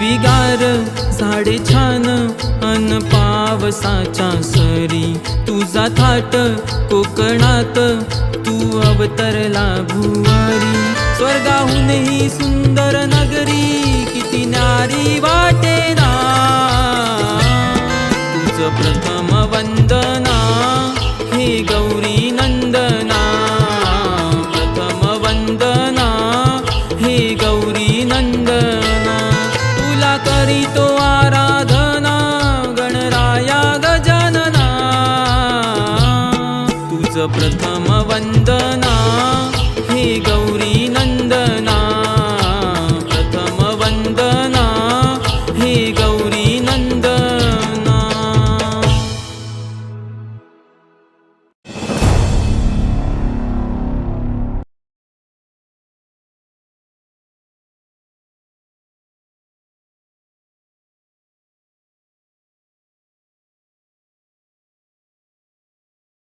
हिरवीगार झाडे छान अन पावसाच्या सरी, तुझा थाट कोकणात तू अवतरला भुवारी. स्वर्गाहूनही सुंदर नगरी किती न्यारी वाटेना, तुझ प्रथम वंदना हे गौरी नंदना. प्रथम वंदना हे गौरी नंदना, तुला करीतो आराधना गणराया गजानना. तुझ प्रथम वंदना